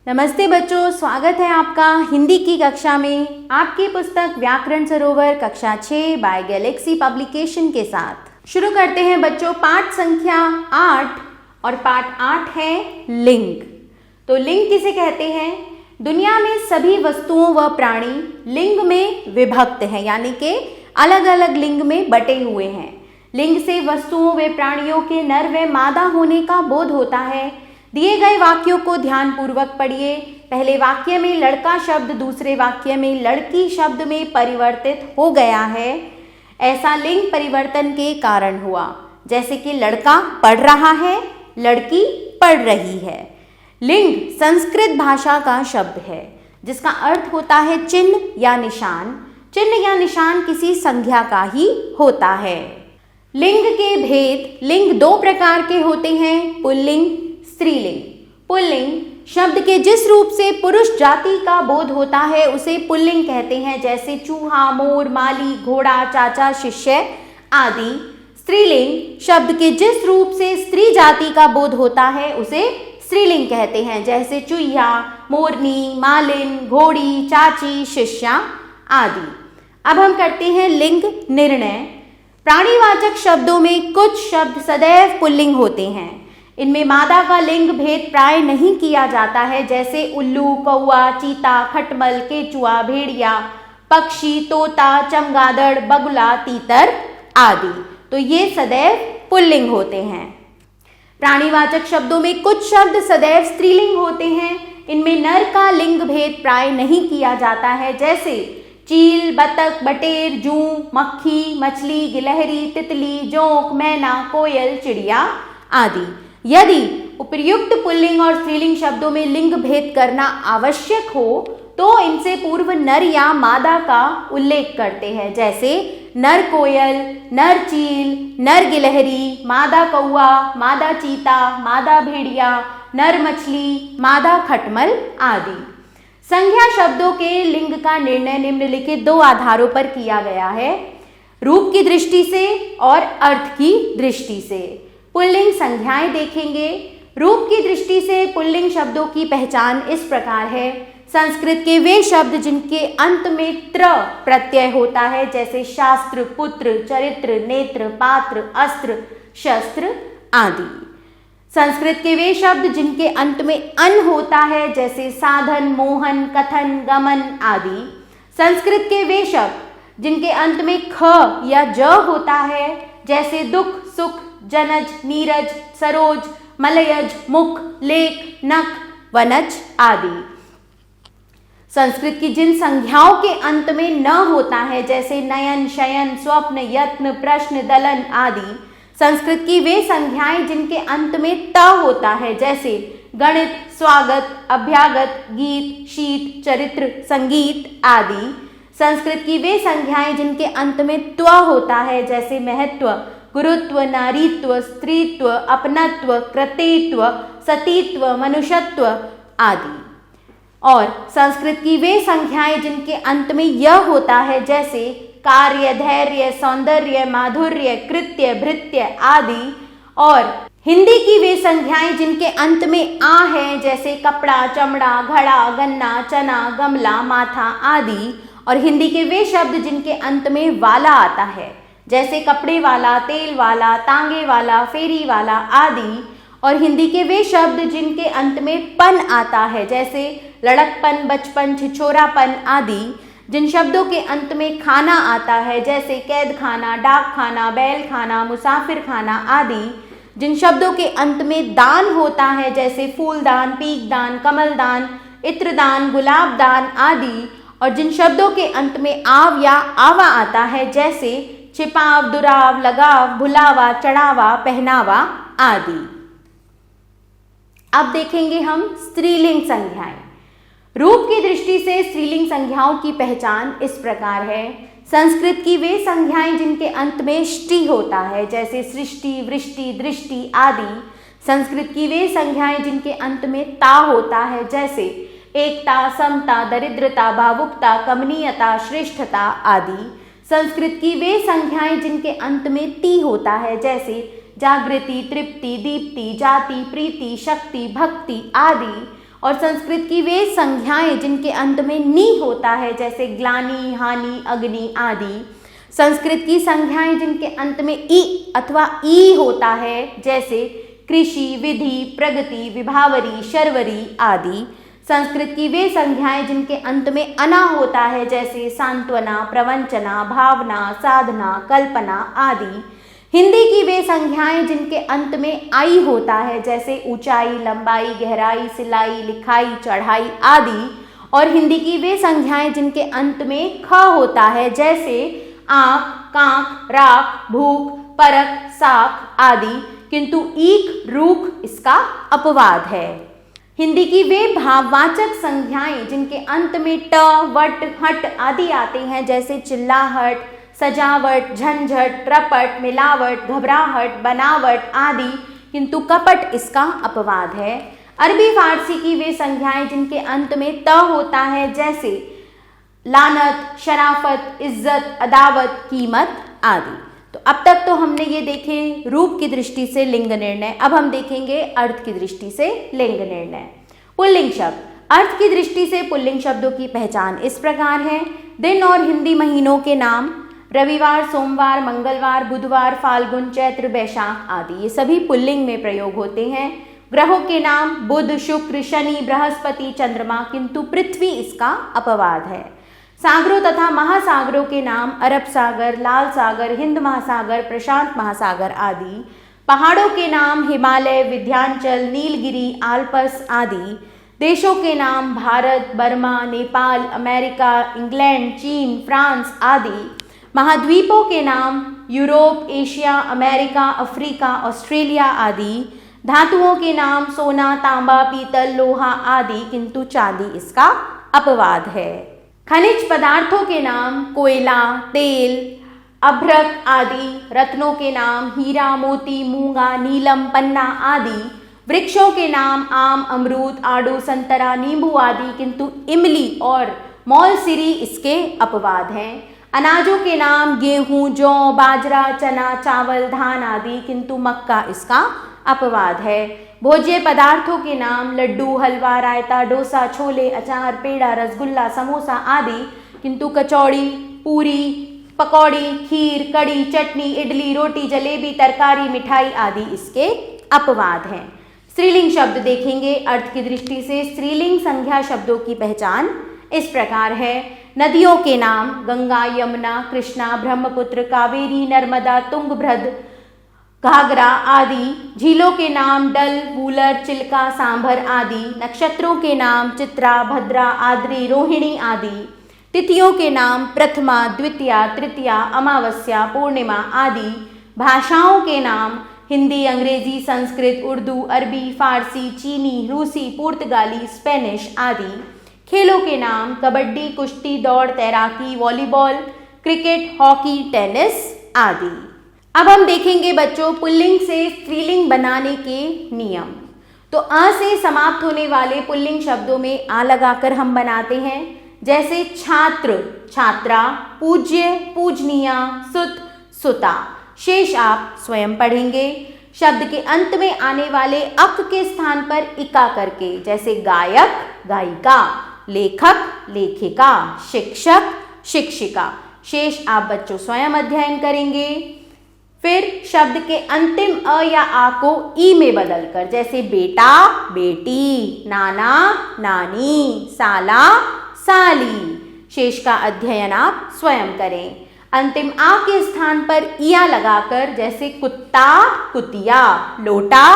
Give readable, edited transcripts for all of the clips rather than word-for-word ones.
नमस्ते बच्चों, स्वागत है आपका हिंदी की कक्षा में आपकी पुस्तक व्याकरण सरोवर कक्षा 6 बाय गैलेक्सी पब्लिकेशन के साथ। शुरू करते हैं बच्चों पाठ संख्या 8 और पाठ 8 है लिंग। तो लिंग किसे कहते हैं? दुनिया में सभी वस्तुओं व प्राणी लिंग में विभक्त हैं, यानी कि अलग अलग लिंग में बटे हुए हैं। लिंग से वस्तुओं व प्राणियों के नर व मादा होने का बोध होता है। दिए गए वाक्यों को ध्यानपूर्वक पढ़िए। पहले वाक्य में लड़का शब्द दूसरे वाक्य में लड़की शब्द में परिवर्तित हो गया है। ऐसा लिंग परिवर्तन के कारण हुआ, जैसे कि लड़का पढ़ रहा है, लड़की पढ़ रही है। लिंग संस्कृत भाषा का शब्द है जिसका अर्थ होता है चिन्ह या निशान। चिन्ह या निशान किसी संज्ञा का ही होता है। लिंग के भेद। लिंग दो प्रकार के होते हैं, पुल्लिंग, स्त्रीलिंग। पुल्लिंग शब्द के जिस रूप से पुरुष जाति का बोध होता है उसे पुल्लिंग कहते हैं, जैसे चूहा, मोर, माली, घोड़ा, चाचा, शिष्य आदि। स्त्रीलिंग शब्द के जिस रूप से स्त्री जाति का बोध होता है उसे स्त्रीलिंग कहते हैं, जैसे चुईया, मोरनी, मालिन, घोड़ी, चाची, शिष्या आदि। अब हम करते हैं लिंग निर्णय। प्राणीवाचक शब्दों में कुछ शब्द सदैव पुल्लिंग होते हैं। इनमें मादा का लिंग भेद प्राय नहीं किया जाता है, जैसे उल्लू, कौआ, चीता, खटमल, केचुआ, भेड़िया, पक्षी, तोता, चमगादड़, बगुला, तीतर आदि। तो ये सदैव पुल्लिंग होते हैं। प्राणीवाचक शब्दों में कुछ शब्द सदैव स्त्रीलिंग होते हैं। इनमें नर का लिंग भेद प्राय नहीं किया जाता है, जैसे चील, बतख, बटेर, जूं, मक्खी, मछली, गिलहरी, तितली, जोंक, मैना, कोयल, चिड़िया आदि। यदि उपर्युक्त पुल्लिंग और स्त्रीलिंग शब्दों में लिंग भेद करना आवश्यक हो तो इनसे पूर्व नर या मादा का उल्लेख करते हैं, जैसे नर कोयल, नर चील, नर गिलहरी, मादा कौआ, मादा चीता, मादा भेड़िया, नर मछली, मादा खटमल आदि। संज्ञा शब्दों के लिंग का निर्णय निम्नलिखित दो आधारों पर किया गया है, रूप की दृष्टि से और अर्थ की दृष्टि से। पुल्लिंग संज्ञाएं देखेंगे। रूप की दृष्टि से पुल्लिंग शब्दों की पहचान इस प्रकार है। संस्कृत के वे शब्द जिनके अंत में त्र प्रत्यय होता है, जैसे शास्त्र, पुत्र, चरित्र, नेत्र, पात्र, अस्त्र, शस्त्र आदि। संस्कृत के वे शब्द जिनके अंत में अन होता है, जैसे साधन, मोहन, कथन, गमन आदि। संस्कृत के वे शब्द जिनके अंत में ख या ज होता है, जैसे दुख, सुख, जनज, नीरज, सरोज, मलयज, मुख, लेख, नख, वनज आदि। संस्कृत की जिन संज्ञाओं के अंत में न होता है, जैसे नयन, शयन, स्वप्न, यत्न, प्रश्न, दलन आदि। संस्कृत की वे संज्ञाएं जिनके अंत में त होता है, जैसे गणित, स्वागत, अभ्यागत, गीत, शीत, चरित्र, संगीत आदि। संस्कृत की वे संज्ञाएं जिनके अंत में त्व होता है, जैसे महत्व, गुरुत्व, नारीत्व, स्त्रीत्व, अपनत्व, कृतेत्व, सतीत्व, मनुष्यत्व आदि। और संस्कृत की वे संज्ञाएं जिनके अंत में य होता है, जैसे कार्य, धैर्य, सौंदर्य, माधुर्य, कृत्य, भृत्य आदि। और हिंदी की वे संज्ञाएं जिनके अंत में आ है, जैसे कपड़ा, चमड़ा, घड़ा, गन्ना, चना, गमला, माथा आदि। और हिंदी के वे शब्द जिनके अंत में वाला आता है, जैसे कपड़े वाला, तेल वाला, तांगे वाला, फेरी वाला आदि। और हिंदी के वे शब्द जिनके अंत में पन आता है, जैसे लड़कपन, बचपन, छिछोरापन आदि। जिन शब्दों के अंत में खाना आता है, जैसे कैद खाना, डाक खाना, बैल खाना, मुसाफिर खाना आदि। जिन शब्दों के अंत में दान होता है, जैसे फूलदान, पीकदान, कमलदान, इत्रदान, गुलाबदान आदि। और जिन शब्दों के अंत में आव या आवा आता है, जैसे छिपाव, दुराव, लगाव, भुलावा, चढ़ावा, पहनावा आदि। अब देखेंगे हम स्त्रीलिंग संज्ञाएं। रूप की दृष्टि से स्त्रीलिंग संज्ञाओं की पहचान इस प्रकार है। संस्कृत की वे संज्ञाएं जिनके अंत में ष्टि होता है, जैसे सृष्टि, वृष्टि, दृष्टि आदि। संस्कृत की वे संज्ञाएं जिनके अंत में ता होता है, जैसे एकता, समता, दरिद्रता, भावुकता, कमनीयता, श्रेष्ठता आदि। संस्कृत की वे संज्ञाएं जिनके अंत में ती होता है, जैसे जागृति, तृप्ति, दीप्ति, जाति, प्रीति, शक्ति, भक्ति आदि। और संस्कृत की वे संज्ञाएं जिनके अंत में नी होता है, जैसे ग्लानि, हानि, अग्नि आदि। संस्कृत की संज्ञाएं जिनके अंत में ई अथवा ई होता है, जैसे कृषि, विधि, प्रगति, विभावरी, शर्वरी आदि। संस्कृत की वे संज्ञाएं जिनके अंत में अना होता है, जैसे सांत्वना, प्रवंचना, भावना, साधना, कल्पना आदि। हिंदी की वे संज्ञाएं जिनके अंत में आई होता है, जैसे ऊंचाई, लंबाई, गहराई, सिलाई, लिखाई, चढ़ाई आदि। और हिंदी की वे संज्ञाएं जिनके अंत में ख होता है, जैसे आंख, कांख, राख, भूख, परख, साख आदि, किंतु ईख, रूख इसका अपवाद है। हिंदी की वे भाववाचक संज्ञाएं जिनके अंत में ट, वट, हट आदि आते हैं, जैसे चिल्लाहट, सजावट, झंझट, रपट, मिलावट, घबराहट, बनावट आदि, किंतु कपट इसका अपवाद है। अरबी फारसी की वे संज्ञाएं जिनके अंत में त होता है, जैसे लानत, शराफत, इज्जत, अदावत, कीमत आदि। तो अब तक तो हमने ये देखे रूप की दृष्टि से लिंग निर्णय, अब हम देखेंगे अर्थ की दृष्टि से लिंग निर्णय। पुल्लिंग शब्द। अर्थ की दृष्टि से पुल्लिंग शब्दों की पहचान इस प्रकार है। दिन और हिंदी महीनों के नाम, रविवार, सोमवार, मंगलवार, बुधवार, फाल्गुन, चैत्र, बैशाख आदि, ये सभी पुल्लिंग में प्रयोग होते हैं। ग्रहों के नाम बुध, शुक्र, शनि, बृहस्पति, चंद्रमा, किंतु पृथ्वी इसका अपवाद है। सागरों तथा महासागरों के नाम अरब सागर, लाल सागर, हिंद महासागर, प्रशांत महासागर आदि। पहाड़ों के नाम हिमालय, विंध्याचल, नीलगिरी, आल्प्स आदि। देशों के नाम Bharat, Burma, Nepal, America, England, चीन, फ्रांस आदि। महाद्वीपों के नाम Europe, Asia, America, Africa, Australia आदि। धातुओं के नाम सोना, तांबा, पीतल, लोहा आदि, किंतु चांदी इसका अपवाद है। खनिज पदार्थों के नाम कोयला, तेल, अभ्रक आदि। रत्नों के नाम हीरा, मोती, मूंगा, नीलम, पन्ना आदि। वृक्षों के नाम आम, अमरूद, आड़ू, संतरा, नींबू आदि, किंतु इमली और मौलसिरी इसके अपवाद हैं। अनाजों के नाम गेहूं, जौ, बाजरा, चना, चावल, धान आदि, किंतु मक्का इसका अपवाद है। भोज्य पदार्थों के नाम लड्डू, हलवा, रायता, डोसा, छोले, अचार, पेड़ा, रसगुल्ला, समोसा आदि, किंतु कचौड़ी, पूरी, पकौड़ी, खीर, कड़ी, चटनी, इडली, रोटी, जलेबी, तरकारी, मिठाई आदि इसके अपवाद हैं। स्त्रीलिंग शब्द देखेंगे अर्थ की दृष्टि से। स्त्रीलिंग संज्ञा शब्दों की पहचान इस प्रकार है। नदियों के नाम गंगा, यमुना, कृष्णा, ब्रह्मपुत्र, कावेरी, नर्मदा, तुंगभद्र, घाघरा आदि। झीलों के नाम डल, वूलर, चिल्का, सांभर आदि। नक्षत्रों के नाम चित्रा, भद्रा, आद्री, रोहिणी आदि। तिथियों के नाम प्रथमा, द्वितीया, तृतीया, अमावस्या, पूर्णिमा आदि। भाषाओं के नाम हिंदी, अंग्रेजी, संस्कृत, उर्दू, अरबी, फारसी, चीनी, रूसी, पुर्तगाली, स्पेनिश आदि। खेलों के नाम कबड्डी, कुश्ती, दौड़, तैराकी, वॉलीबॉल, क्रिकेट, हॉकी, टेनिस आदि। अब हम देखेंगे बच्चों पुल्लिंग से स्त्रीलिंग बनाने के नियम। तो अ से समाप्त होने वाले पुल्लिंग शब्दों में आ लगाकर हम बनाते हैं, जैसे छात्र, छात्रा, पूज्य, पूजनीया, सुत, सुता। शेष आप स्वयं पढ़ेंगे। शब्द के अंत में आने वाले अक के स्थान पर इका करके, जैसे गायक, गायिका, लेखक, लेखिका, शिक्षक, शिक्षिका। शेष आप बच्चों स्वयं अध्ययन करेंगे। फिर शब्द के अंतिम अ या आ को ई में बदलकर, जैसे बेटा, बेटी, नाना, नानी, साला, साली। शेष का अध्ययन आप स्वयं करें। अंतिम आ के स्थान पर इया लगाकर, जैसे कुत्ता, कुतिया, लोटा,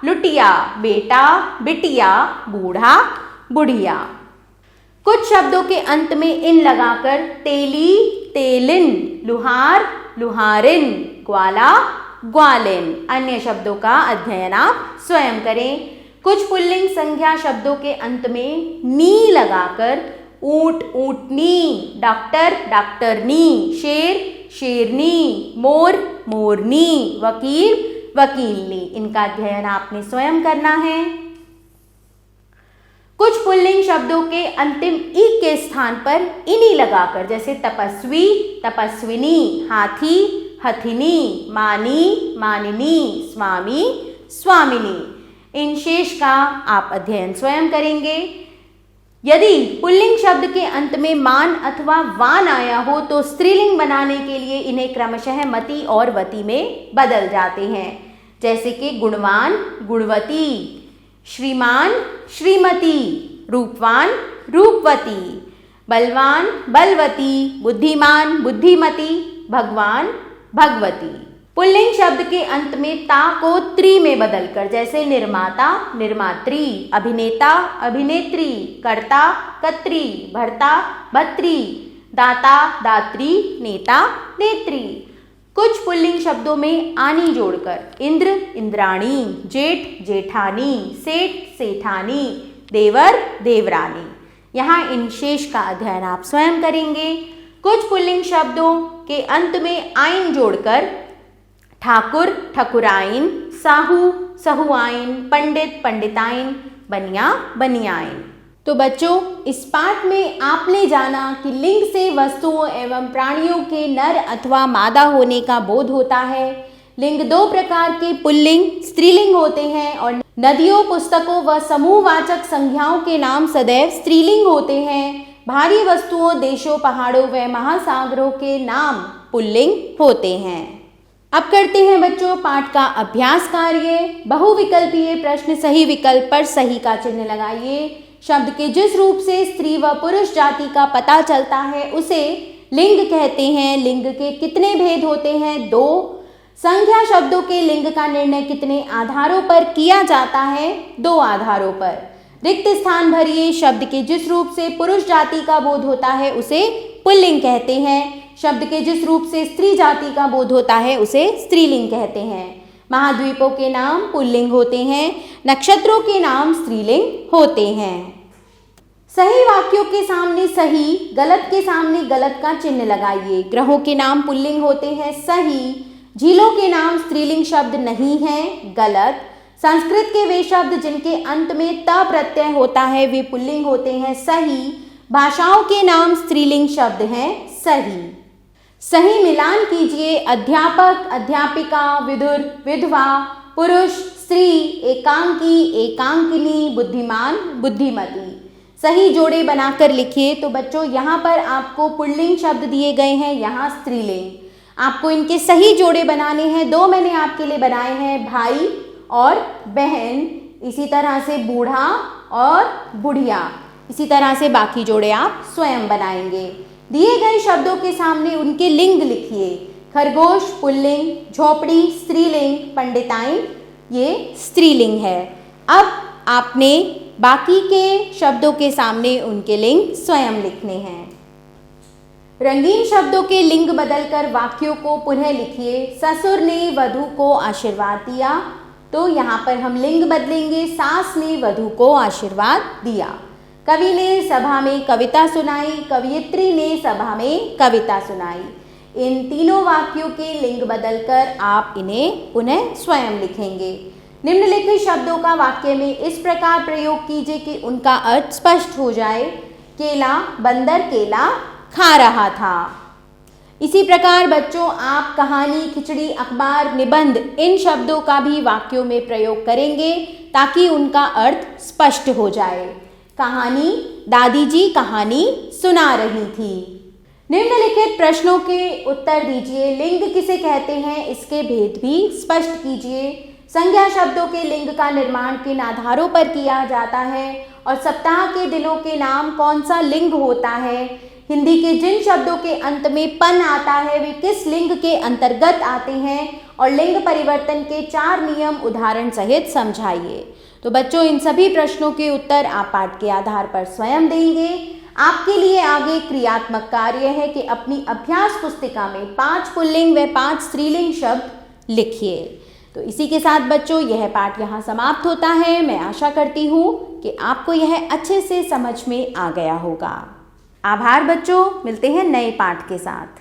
लुटिया, बेटा, बिटिया, बूढ़ा, बुढ़िया। कुछ शब्दों के अंत में इन लगाकर तेली, तेलिन, लुहार, लुहारिन, ग्वाला, ग्वालिन। अन्य शब्दों का अध्ययन आप स्वयं करें। कुछ पुल्लिंग संज्ञा शब्दों के अंत में नी लगाकर ऊंट, ऊंटनी, डॉक्टर, डॉक्टरनी, शेर, शेरनी, मोर, मोरनी, वकील, वकीलनी। इनका अध्ययन आपने स्वयं करना है। कुछ पुल्लिंग शब्दों के अंतिम ई के स्थान पर इनी लगाकर, जैसे तपस्वी, तपस्विनी, हाथी, हथिनी, मानी, मानिनी, स्वामी, स्वामिनी। इन शेष का आप अध्ययन स्वयं करेंगे। यदि पुल्लिंग शब्द के अंत में मान अथवा वान आया हो तो स्त्रीलिंग बनाने के लिए इन्हें क्रमशः मति और वति में बदल जाते हैं। जैसे कि गुणवान गुणवती, श्रीमान श्रीमती, रूपवान रूपवती, बलवान बलवती, बुद्धिमान बुद्धिमती, भगवान भगवती। पुल्लिंग शब्द के अंत में ता को त्री में बदलकर, जैसे निर्माता निर्मात्री, अभिनेता अभिनेत्री, कर्ता कर्त्री, भर्ता भर्त्री, दाता दात्री, नेता नेत्री। कुछ पुल्लिंग शब्दों में आनी जोड़कर इंद्र इंद्राणी, जेठ जेठानी, सेठ सेठानी, देवर देवरानी। यहाँ इन शेष का अध्ययन आप स्वयं करेंगे। कुछ पुल्लिंग शब्दों के अंत में आइन जोड़कर ठाकुर ठकुराइन, साहू सहुआइन, पंडित पंडिताइन, बनिया बनियाइन। तो बच्चों, इस पाठ में आपने जाना कि लिंग से वस्तुओं एवं प्राणियों के नर अथवा मादा होने का बोध होता है। लिंग दो प्रकार के पुल्लिंग स्त्रीलिंग होते हैं और नदियों पुस्तकों व समूहवाचक संज्ञाओं के नाम सदैव स्त्रीलिंग होते हैं। भारी वस्तुओं देशों पहाड़ों व महासागरों के नाम पुल्लिंग होते हैं। अब करते हैं बच्चों पाठ का अभ्यास कार्य। बहुविकल्पीय प्रश्न, सही विकल्प पर सही का चिन्ह लगाइए। शब्द के जिस रूप से स्त्री व पुरुष जाति का पता चलता है उसे लिंग कहते हैं। लिंग के कितने भेद होते हैं? 2। संख्या शब्दों के लिंग का निर्णय कितने आधारों पर किया जाता है? 2 आधारों पर। रिक्त स्थान भरिए। शब्द के जिस रूप से पुरुष जाति का बोध होता है उसे पुल्लिंग कहते हैं। शब्द के जिस रूप से स्त्री जाति का बोध होता है उसे स्त्रीलिंग कहते हैं। महाद्वीपों के नाम पुल्लिंग होते हैं। नक्षत्रों के नाम स्त्रीलिंग होते हैं। सही वाक्यों के सामने सही, गलत के सामने गलत का चिन्ह लगाइए। ग्रहों के नाम पुल्लिंग होते हैं, सही। झीलों के नाम स्त्रीलिंग शब्द नहीं है, गलत। संस्कृत के वे शब्द जिनके अंत में त प्रत्यय होता है वे पुल्लिंग होते हैं, सही। भाषाओं के नाम स्त्रीलिंग शब्द हैं, सही। सही मिलान कीजिए। अध्यापक अध्यापिका, विदुर विधवा, पुरुष स्त्री, एकांकी एकांकिनी, बुद्धिमान बुद्धिमती। सही जोड़े बनाकर लिखिए। तो बच्चों यहाँ पर आपको पुल्लिंग शब्द दिए गए हैं, यहाँ स्त्रीलिंग। आपको इनके सही जोड़े बनाने हैं। 2 मैंने आपके लिए बनाए हैं, भाई और बहन। इसी तरह से बूढ़ा और बुढ़िया। इसी तरह से बाकी जोड़े आप स्वयं बनाएंगे। दिए गए शब्दों के सामने उनके लिंग लिखिए। खरगोश पुल्लिंग, झोपड़ी स्त्रीलिंग, पंडिताइन ये स्त्रीलिंग है। अब आपने बाकी के शब्दों के सामने उनके लिंग स्वयं लिखने हैं। रंगीन शब्दों के लिंग बदलकर वाक्यों को पुनः लिखिए। ससुर ने वधू को आशीर्वाद दिया, तो यहाँ पर हम लिंग बदलेंगे। सास ने वधू को आशीर्वाद दिया। कवि ने सभा में कविता सुनाई, कवयित्री ने सभा में कविता सुनाई। इन तीनों वाक्यों के लिंग बदलकर आप इन्हें पुनः स्वयं लिखेंगे। निम्नलिखित शब्दों का वाक्य में इस प्रकार प्रयोग कीजिए कि उनका अर्थ स्पष्ट हो जाए। केला, बंदर केला खा रहा था। इसी प्रकार बच्चों आप कहानी, खिचड़ी, अखबार, निबंध इन शब्दों का भी वाक्यों में प्रयोग करेंगे ताकि उनका अर्थ स्पष्ट हो जाए। कहानी, दादी जी कहानी सुना रही थी। निम्नलिखित प्रश्नों के उत्तर दीजिए। लिंग किसे कहते हैं, इसके भेद भी स्पष्ट कीजिए। संज्ञा शब्दों के लिंग का निर्माण किन आधारों पर किया जाता है और सप्ताह के दिनों के नाम कौन सा लिंग होता है। हिंदी के जिन शब्दों के अंत में पन आता है वे किस लिंग के अंतर्गत आते हैं और लिंग परिवर्तन के 4 नियम उदाहरण सहित समझाइए। तो बच्चों इन सभी प्रश्नों के उत्तर आप पाठ के आधार पर स्वयं देंगे। आपके लिए आगे क्रियात्मक कार्य है कि अपनी अभ्यास पुस्तिका में 5 पुल्लिंग व 5 स्त्रीलिंग शब्द लिखिए। तो इसी के साथ बच्चों यह पाठ यहाँ समाप्त होता है। मैं आशा करती हूँ कि आपको यह अच्छे से समझ में आ गया होगा। आभार बच्चों, मिलते हैं नए पाठ के साथ।